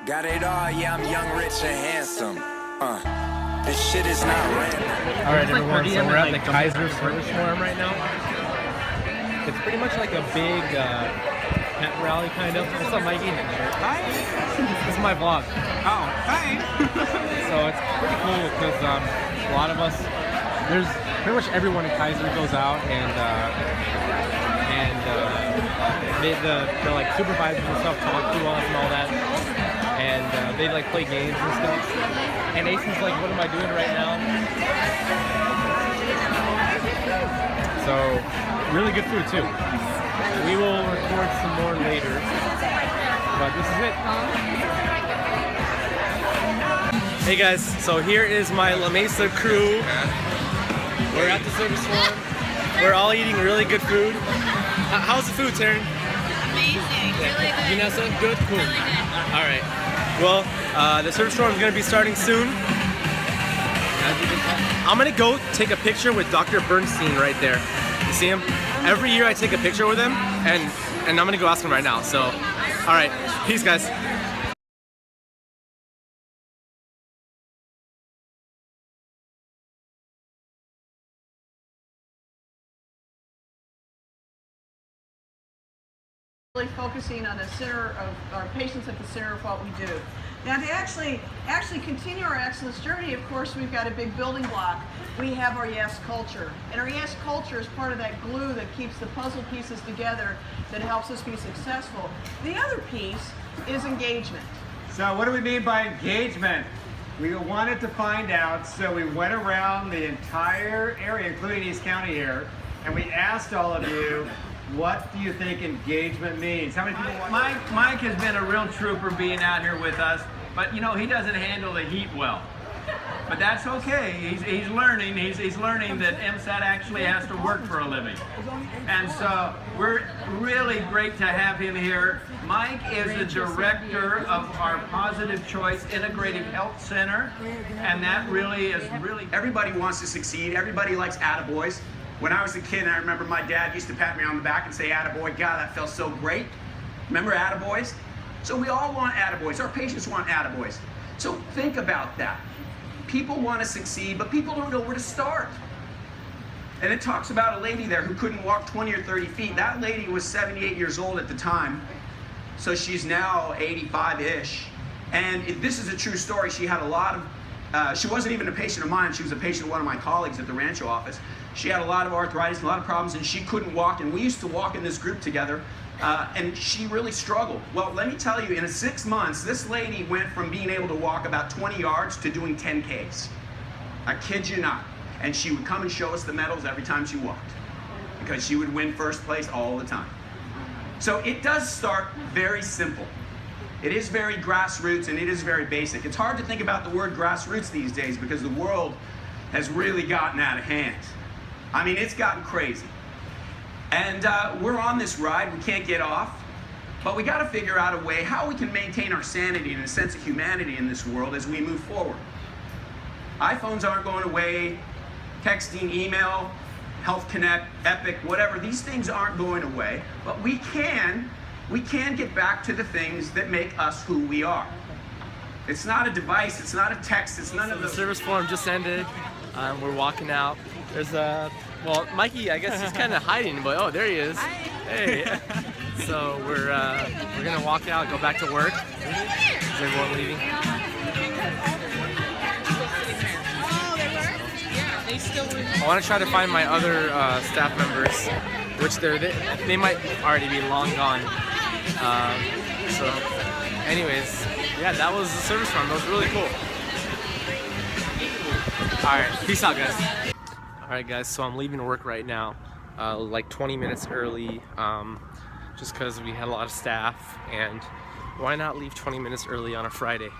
Got it all, yeah, I'm young, rich, and handsome. This shit is not random. Alright everyone, so we're at the Kaiser Service Forum right now. It's pretty much like a big pet rally kind of. What's up, Mikey? Hi! This is my vlog. Oh, hi! So it's pretty cool because a lot of us, there's pretty much everyone in Kaiser goes out and the like supervisors and stuff talk to us and all that, and they like play games and stuff. And Aisen's like, what am I doing right now? So really good food too. We will record some more later, but this is it. Hey guys, so here is my La Mesa crew. We're at the service forum. We're all eating really good food. How's the food, Taryn? Amazing, really good. Vanessa, good? Cool. Really good. All right. Well, the service forum is going to be starting soon. I'm going to go take a picture with Dr. Bernstein right there. You see him? Every year I take a picture with him, and I'm going to go ask him right now. So, all right. Peace, guys. Really focusing on the center of our patients at the center of what we do. Now to actually continue our excellence journey, of course, we've got a big building block. We have our Yes culture. And our Yes culture is part of that glue that keeps the puzzle pieces together that helps us be successful. The other piece is engagement. So what do we mean by engagement? We wanted to find out, so we went around the entire area, including East County here, and we asked all of you, what do you think engagement means? How many people want Mike has been a real trooper being out here with us, but you know, he doesn't handle the heat well. But that's okay. He's learning. He's learning that MSAT actually has to work for a living. And so we're really great to have him here. Mike is the director of our Positive Choice Integrative Health Center, and that really is Everybody wants to succeed. Everybody likes attaboys. When I was a kid, I remember my dad used to pat me on the back and say, attaboy, God, that felt so great. Remember attaboys? So we all want attaboys. Our patients want attaboys. So think about that. People want to succeed, but people don't know where to start. And it talks about a lady there who couldn't walk 20 or 30 feet. That lady was 78 years old at the time. So she's now 85-ish. And this is a true story. She had a lot of, she wasn't even a patient of mine. She was a patient of one of my colleagues at the Rancho office. She had a lot of arthritis, a lot of problems, and she couldn't walk. And we used to walk in this group together, and she really struggled. Well, let me tell you, in 6 months, this lady went from being able to walk about 20 yards to doing 10 Ks. I kid you not. And she would come and show us the medals every time she walked, because she would win first place all the time. So it does start very simple. It is very grassroots, and it is very basic. It's hard to think about the word grassroots these days because the world has really gotten out of hand. I mean, it's gotten crazy. And we're on this ride. We can't get off. But we got to figure out a way how we can maintain our sanity and a sense of humanity in this world as we move forward. iPhones aren't going away. Texting, email, Health Connect, Epic, whatever, these things aren't going away. But we can get back to the things that make us who we are. It's not a device. It's not a text. It's none of The those. service forum just ended. We're walking out. There's well, Mikey, I guess he's kind of hiding, but oh, there he is. Hi. Hey. So we're gonna walk out, go back to work. Is everyone leaving? Oh, they were? Yeah, they still were. I want to try to find my other staff members, which they might already be long gone. So, anyways, yeah, that was the service forum. That was really cool. Alright, peace out, guys. Alright guys, so I'm leaving work right now, like 20 minutes early, just because we had a lot of staff, and why not leave 20 minutes early on a Friday?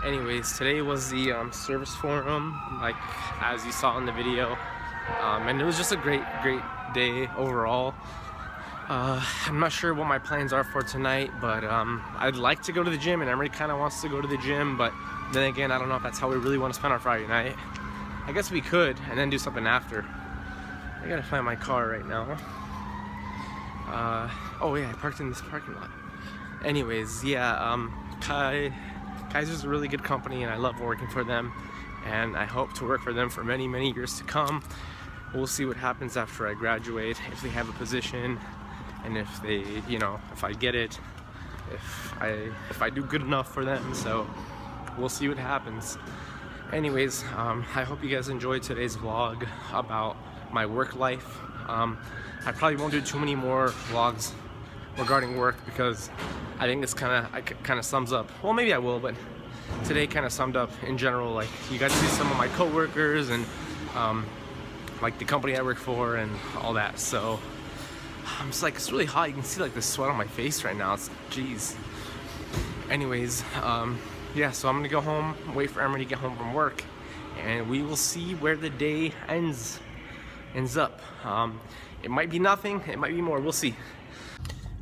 Anyways, today was the service forum, like as you saw in the video, and it was just a great day overall. I'm not sure what my plans are for tonight, but I'd like to go to the gym, and Emery kind of wants to go to the gym, but then again, I don't know if that's how we really want to spend our Friday night. I guess we could, and then do something after. I gotta find my car right now. Oh yeah, I parked in this parking lot. Anyways, yeah, Kaiser's a really good company, and I love working for them, and I hope to work for them for many, many years to come. We'll see what happens after I graduate, if they have a position, and if they, you know, if I get it, if I do good enough for them. So we'll see what happens. Anyways, I hope you guys enjoyed today's vlog about my work life. I probably won't do too many more vlogs regarding work because I think it's kind of sums up. Well, maybe I will, but today kind of summed up in general. Like, you got to see some of my coworkers and like the company I work for and all that. So I'm just like, it's really hot. You can see like the sweat on my face right now. It's jeez. Anyways, yeah. So I'm gonna go home, wait for Emery to get home from work, and we will see where the day ends up. It might be nothing. It might be more. We'll see.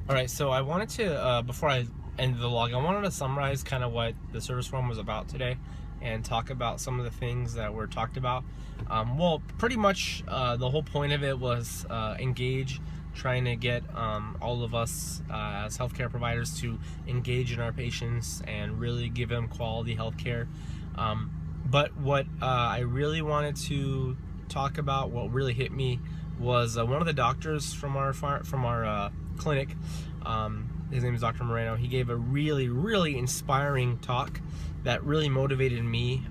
All right. So I wanted to before I end the vlog, I wanted to summarize kind of what the service forum was about today, and talk about some of the things that were talked about. Well, pretty much the whole point of it was engage, trying to get all of us as healthcare providers to engage in our patients and really give them quality healthcare. But what I really wanted to talk about, what really hit me, was one of the doctors from our clinic. His name is Dr. Moreno. He gave a really, really inspiring talk that really motivated me.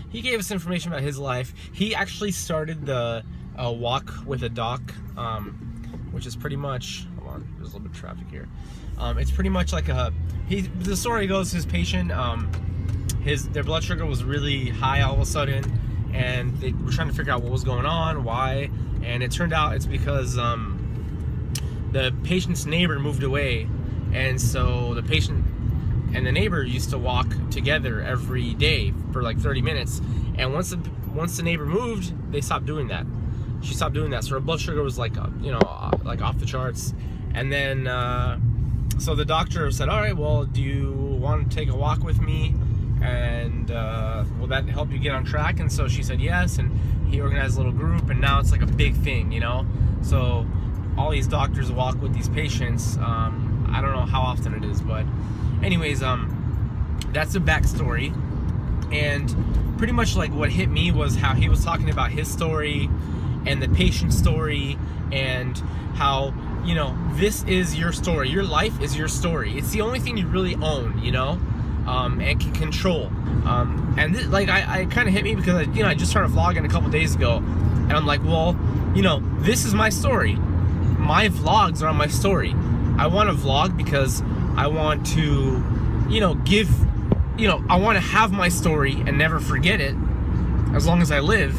He gave us information about his life. He actually started the Walk with a Doc, which is pretty much, hold on, there's a little bit of traffic here. It's pretty much like the story goes, his patient, their blood sugar was really high all of a sudden, and they were trying to figure out what was going on, why, and it turned out it's because the patient's neighbor moved away, and so the patient and the neighbor used to walk together every day for like 30 minutes, and once the neighbor moved, they stopped doing that. She stopped doing that, so her blood sugar was like, you know, like off the charts. And then so the doctor said, all right, well, do you want to take a walk with me, and will that help you get on track? And so she said yes, and he organized a little group, and now it's like a big thing, you know. So all these doctors walk with these patients. I don't know how often it is, but anyways, that's the backstory. And pretty much like what hit me was how he was talking about his story and the patient story, and how, you know, this is your story. Your life is your story. It's the only thing you really own, you know, and can control. And this, like, I kind of hit me because I just started vlogging a couple days ago, and I'm like, well, you know, this is my story. My vlogs are my story. I want to vlog because I want to, you know, I want to have my story and never forget it as long as I live,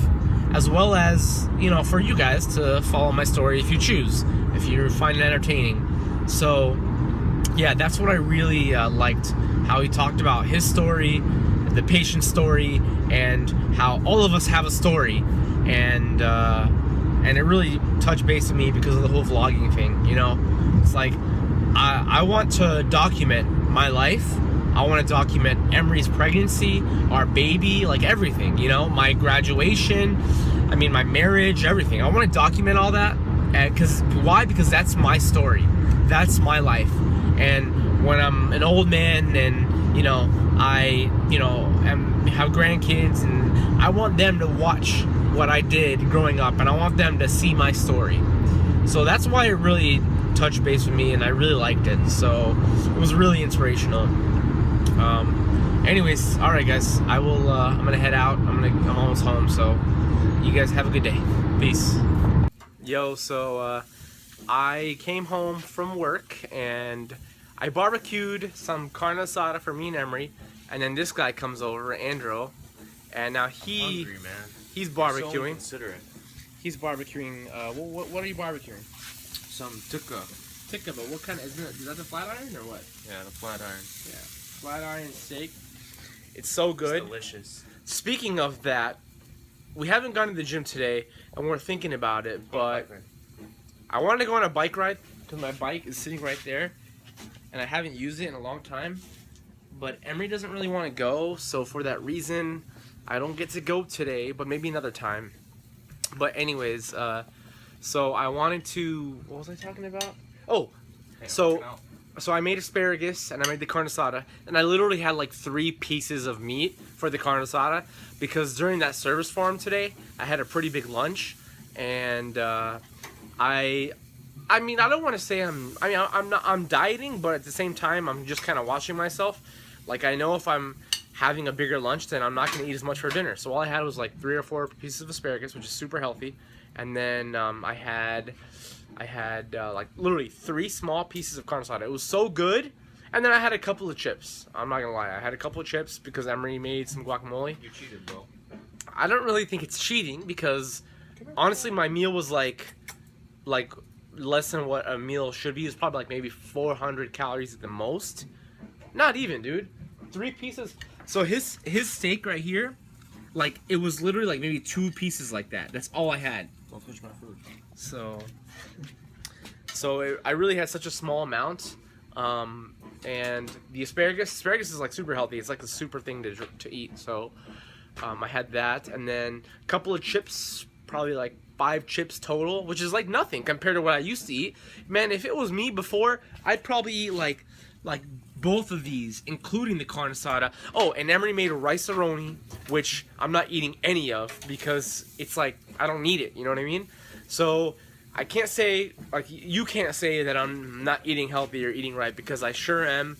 as well as, you know, for you guys to follow my story if you choose, if you find it entertaining. So yeah, that's what I really liked, how he talked about his story, the patient story, and how all of us have a story. And it really touched base with me because of the whole vlogging thing, you know. It's like, I want to document my life. I want to document Emery's pregnancy, our baby, like everything, you know, my graduation, my marriage, everything. I want to document all that. Why? Because that's my story. That's my life. And when I'm an old man and, you know, I, you know, have grandkids, and I want them to watch what I did growing up, and I want them to see my story. So that's why it really touched base with me, and I really liked it. So it was really inspirational. Anyways, all right, guys, I'm gonna head out. I'm almost home, so you guys have a good day. Peace. Yo, so I came home from work and I barbecued some carne asada for me and Emery, and then this guy comes over, Andrew, and now he's barbecuing. Considerate. He's barbecuing. What are you barbecuing? Some tikka. Tikka, but what kind of, is that the flat iron or what? Yeah, the flat iron. Yeah, flat iron steak. It's so good. It's delicious. Speaking of that, we haven't gone to the gym today, and we're thinking about it, but I wanted to go on a bike ride because my bike is sitting right there, and I haven't used it in a long time. But Emery doesn't really want to go, so for that reason, I don't get to go today, but maybe another time. But anyways, so I wanted to, what was I talking about? Oh, so So I made asparagus and I made the carne asada, and I literally had like 3 pieces of meat for the carne asada because during that service forum today, I had a pretty big lunch, and I mean, I don't want to say I'm dieting, but at the same time, I'm just kind of watching myself. Like, I know if I'm having a bigger lunch, then I'm not going to eat as much for dinner. So all I had was like 3 or 4 pieces of asparagus, which is super healthy, and then I had like literally 3 small pieces of carne asada. It was so good. And then I had a couple of chips. I'm not gonna lie, I had a couple of chips because Emery made some guacamole. You cheated, bro. I don't really think it's cheating because honestly my meal was like less than what a meal should be. It's probably like maybe 400 calories at the most. Not even, dude. 3 pieces. So his steak right here, like it was literally like maybe 2 pieces like that. That's all I had. Don't touch my food. So I really had such a small amount, and the asparagus is like super healthy. It's like a super thing to eat. So I had that, and then a couple of chips, probably like 5 chips total, which is like nothing compared to what I used to eat. Man, if it was me before, I'd probably eat like both of these, including the carne asada. Oh, and Emery made a rice-a-roni, which I'm not eating any of because it's like I don't need it. You know what I mean? So I can't say, like, you can't say that I'm not eating healthy or eating right because I sure am.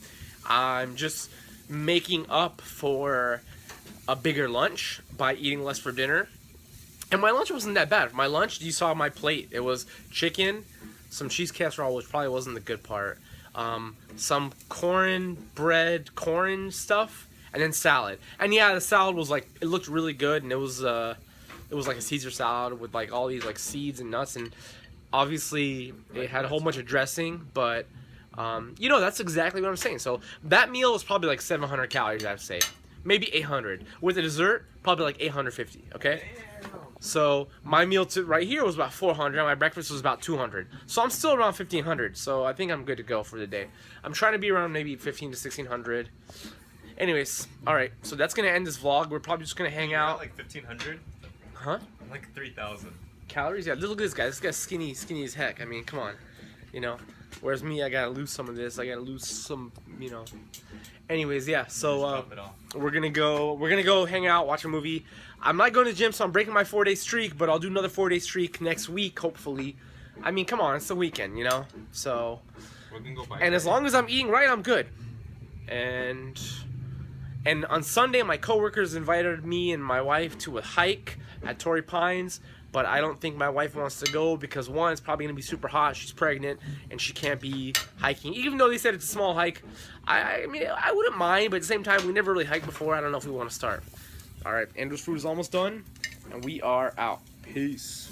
I'm just making up for a bigger lunch by eating less for dinner. And my lunch wasn't that bad. My lunch, you saw my plate. It was chicken, some cheese casserole, which probably wasn't the good part, some corn stuff, and then salad. And yeah, the salad was like, it looked really good, and it was like a Caesar salad with like all these like seeds and nuts, and obviously it had a whole bunch of dressing, but you know, that's exactly what I'm saying. So that meal was probably like 700 calories, I'd say, maybe 800. With a dessert, probably like 850. Okay, so my meal right here was about 400, and my breakfast was about 200. So I'm still around 1500. So I think I'm good to go for the day. I'm trying to be around maybe 15 to 1600. Anyways, all right. So that's gonna end this vlog. We're probably just gonna hang out. Like 1500. Huh? Like 3,000 calories. Yeah, look at this guy. This guy's skinny as heck. I mean, come on, you know. Whereas me, I gotta lose some of this. I gotta lose some, you know. Anyways, yeah. So we're gonna go hang out, watch a movie. I'm not going to the gym, so I'm breaking my 4-day streak. But I'll do another 4-day streak next week, hopefully. I mean, come on, it's the weekend, you know. So, we're gonna go buy and as long as I'm eating right, I'm good. And on Sunday, my coworkers invited me and my wife to a hike at Torrey Pines, but I don't think my wife wants to go because one, it's probably gonna be super hot. She's pregnant and she can't be hiking. Even though they said it's a small hike, I mean, I wouldn't mind, but at the same time, we never really hiked before. I don't know if we want to start. All right, Andrew's food is almost done, and we are out. Peace.